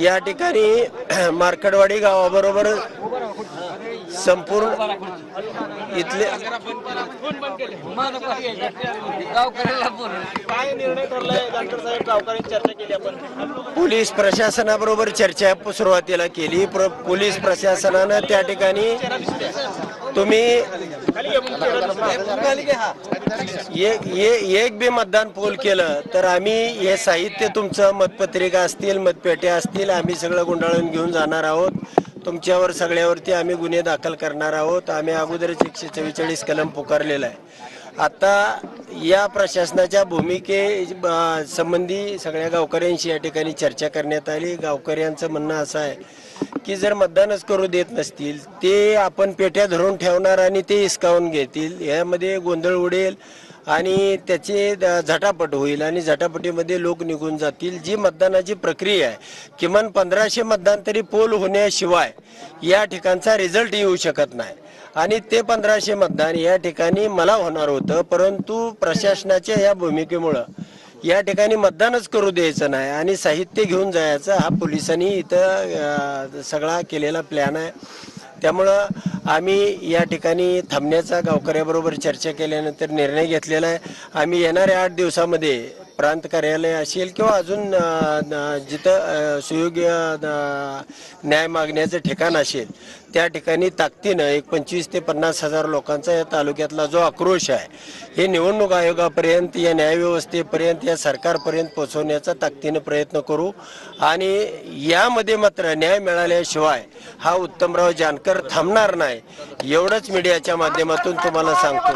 या ठिकाणी मार्कडवाडी गावाबरोबर संपूर्ण इथले पोलीस प्रशासनाबरोबर चर्चा सुरुवातीला केली। पोलीस प्रशासनाने त्या ठिकाणी तुम्ही एक बी मतदान पोल केलं तर आम्ही हे साहित्य तुमचं मतपत्रिका असतील मतपेट्या असतील आम्ही सगळं गुंडाळून घेऊन जाणार आहोत। तुमच्यावर सगळ्यावरती आम्ही गुन्हे दाखल करणार आहोत। आम्ही अगोदरच 144 कलम पुकारलेला आहे। आता या प्रशासनाच्या भूमिके संबंधी सगळ्या गावकऱ्यांशी या ठिकाणी चर्चा करण्यात आली। गावकऱ्यांचं म्हणणं असं आहे की जर मतदानच करू देत नसतील ते आपण पेट्या धरून ठेवणार आणि ते हिसकावून घेतील, यामध्ये गोंधळ उडेल आणि त्याचे झटापट होईल आणि झटापटीमध्ये लोक निघून जातील। जी मतदानाची प्रक्रिया आहे किमान 1500 मतदान तरी पोल होण्याशिवाय या ठिकाणचा रिझल्ट येऊ शकत नाही आणि ते 1500 मतदान या ठिकाणी मला होणार होतं, परंतु प्रशासनाच्या या भूमिकेमुळं या ठिकाणी मतदानच करू द्यायचं नाही आणि साहित्य घेऊन जायचं हा पोलिसांनी इथं सगळा केलेला प्लॅन आहे। त्यामुळं आम्ही या ठिकाणी थांबण्याचा गावकऱ्याबरोबर चर्चा केल्यानंतर निर्णय घेतलेला आहे। आम्ही येणाऱ्या 8 दिवसामध्ये प्रांत कार्यालय असेल किंवा अजून जिथं सुयोग्य न्याय मागण्याचं ठिकाण असेल त्या ठिकाणी ताकदीनं एक 25 ते 50 हजार लोकांचा या तालुक्यातला जो आक्रोश आहे हे निवडणूक आयोगापर्यंत या न्यायव्यवस्थेपर्यंत या सरकारपर्यंत पोहोचवण्याचा ताकदीनं प्रयत्न करू आणि यामध्ये मात्र न्याय मिळाल्याशिवाय हा उत्तमराव जानकर थांबणार नाही एवढंच मीडियाच्या माध्यमातून तुम्हाला सांगतो।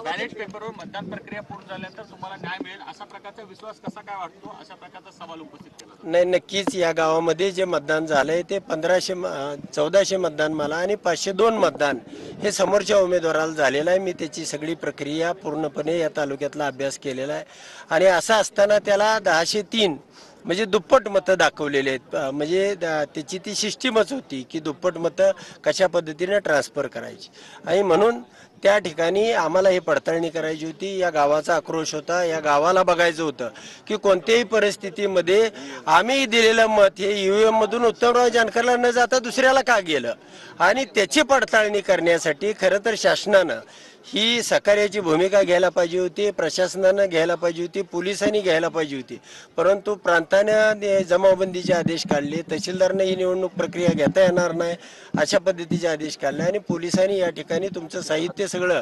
बॅलेट पेपरवर मतदान प्रक्रिया पूर्ण झाल्यानंतर तुम्हाला न्याय मिळेल अशा प्रकारचा विश्वास कसा काय वाटतो, अशा प्रकारचा सवाल उपस्थित केला? नाही, नक्कीच या गावामध्ये जे मतदान झालंय ते 1400 मतदान मला आणि 502 मतदान हे समोरच्या उमेदवाराला झालेलं आहे। मी त्याची सगळी प्रक्रिया पूर्णपणे या तालुक्यातला अभ्यास केलेला आहे आणि असं असताना त्याला 1003 म्हणजे दुप्पट मतं दाखवलेले आहेत। म्हणजे त्याची ती सिस्टीमच होती की दुप्पट मतं कशा पद्धतीने ट्रान्सफर करायची आणि म्हणून त्या ठिकाणी आम्हाला ही पडताळणी करायची होती। या गावाचा आक्रोश होता, या गावाला बघायचं होतं की कोणत्याही परिस्थितीमध्ये आम्ही दिलेलं मत हे EVM मधून उत्तमराव जानकरला न जाता दुसऱ्याला का गेलं आणि त्याची पडताळणी करण्यासाठी खरं तर शासनानं ही सहकार्याची भूमिका घ्यायला पाहिजे होती, प्रशासनानं घ्यायला पाहिजे होती, पोलिसांनी घ्यायला पाहिजे होती, परंतु प्रांताने जमावबंदीचे आदेश काढले, तहसीलदारने ही निवडणूक प्रक्रिया घेता येणार नाही अशा पद्धतीचे आदेश काढले आणि पोलिसांनी या ठिकाणी तुमचं साहित्य सगळं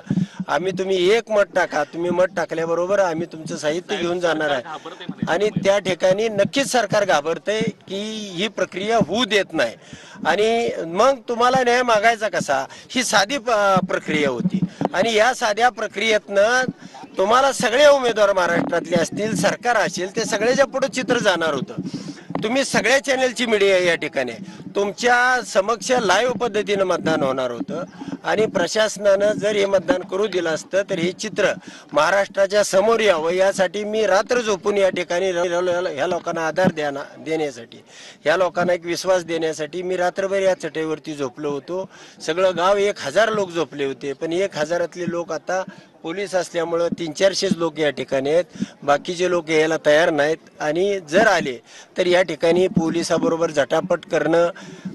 तुम्ही एक मत टाका, तुम्ही मत टाकल्याबरोबर आम्ही तुमचं साहित्य घेऊन जाणार आहे आणि त्या ठिकाणी नक्कीच सरकार घाबरतंय की ही प्रक्रिया होऊ देत नाही आणि मग तुम्हाला न्याय मागायचा कसा, ही साधी प्रक्रिया होती आणि या साध्या प्रक्रियेतनं तुम्हाला सगळे उमेदवार महाराष्ट्रातले असतील, सरकार असेल, ते सगळ्याच्या पुढे चित्र जाणार होतं। तुम्ही सगळ्या चॅनलची मीडिया या ठिकाणी तुमच्या समक्ष लाईव्ह पद्धतीनं मतदान होणार होतं आणि प्रशासनानं जर हे मतदान करू दिलं असतं तर हे चित्र महाराष्ट्राच्या समोर यावं यासाठी मी रात्र झोपून या ठिकाणी ह्या लोकांना आधार देण्यासाठी, ह्या लोकांना एक विश्वास देण्यासाठी मी रात्रभर या चटईवरती झोपलो होतो। सगळं गाव 1000 लोक झोपले होते, पण 1000तले लोक आता पोलीस असल्यामुळं 300-400 लोक या ठिकाणी आहेत, बाकीचे लोक यायला तयार नाहीत आणि जर आले तर या ठिकाणी पोलिसाबरोबर झटापट करणं,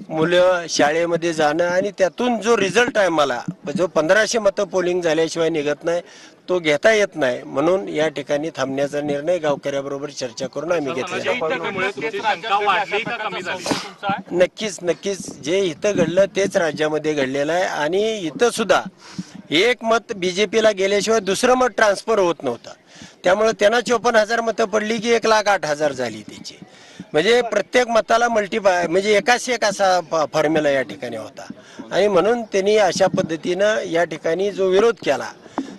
मुलं शाळेमध्ये जाणं आणि त्यातून जो रिझल्ट आहे मला जो 1500 मतं पोलिंग झाल्याशिवाय निघत नाही तो घेता येत नाही, म्हणून या ठिकाणी थांबण्याचा निर्णय गावकऱ्याबरोबर चर्चा करून आम्ही घेतला। नक्कीच जे इथं घडलं तेच राज्यामध्ये घडलेलं आहे आणि इथं सुद्धा एक मत BJPला गेल्याशिवाय दुसरं मत ट्रान्सफर होत नव्हतं, त्यामुळे त्यांना 54,000 मतं पडली की 1,08,000 झाली त्याची, म्हणजे प्रत्येक मताला मल्टीपाय म्हणजे एकाशी एक असा फॉर्म्युला या ठिकाणी होता आणि म्हणून त्यांनी अशा पद्धतीनं या ठिकाणी जो विरोध केला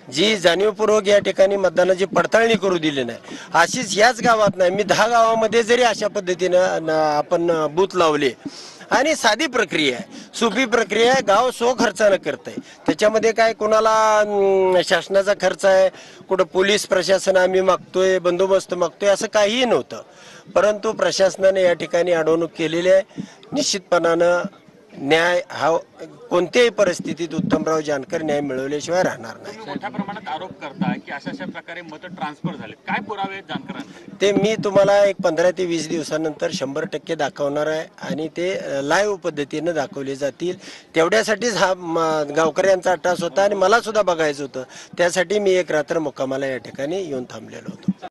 जी जाणीवपूर्वक या ठिकाणी मतदानाची पडताळणी करू दिली नाही, अशीच याच गावात नाही, मी 10 गावामध्ये जरी अशा पद्धतीनं आपण बूथ लावले आणि साधी प्रक्रिया आहे, सोपी प्रक्रिया आहे, गाव स्वखर्चानं करतंय. त्याच्यामध्ये काय कोणाला शासनाचा खर्च आहे, कुठं पोलीस प्रशासन आम्ही मागतोय, बंदोबस्त मागतोय, असं काहीही नव्हतं. परंतु प्रशासनाने या ठिकाणी अडवणूक केलेली आहे. निश्चितपणानं न्याय हा कोणत्याही परिस्थितीत उत्तमराव जानकर न्याय मिळवल्याशिवाय राहणार नाही. तुम्ही मोठ्या प्रमाणात आरोप करताय की अशा प्रकारे मत ट्रान्सफर झाले, काय पुरावे आहेत जानकरांकडे? ते मी तुम्हाला एक 15 ते 20 दिवसानंतर 100% दाखवणार आहे आणि ते लाईव्ह पद्धतीनं दाखवले जातील. तेवढ्यासाठीच हा गावकऱ्यांचा अट्टास होता आणि मला सुद्धा बघायचं होतं. त्यासाठी मी एक रात्र मुक्कामाला या ठिकाणी येऊन थांबलेलो होतो.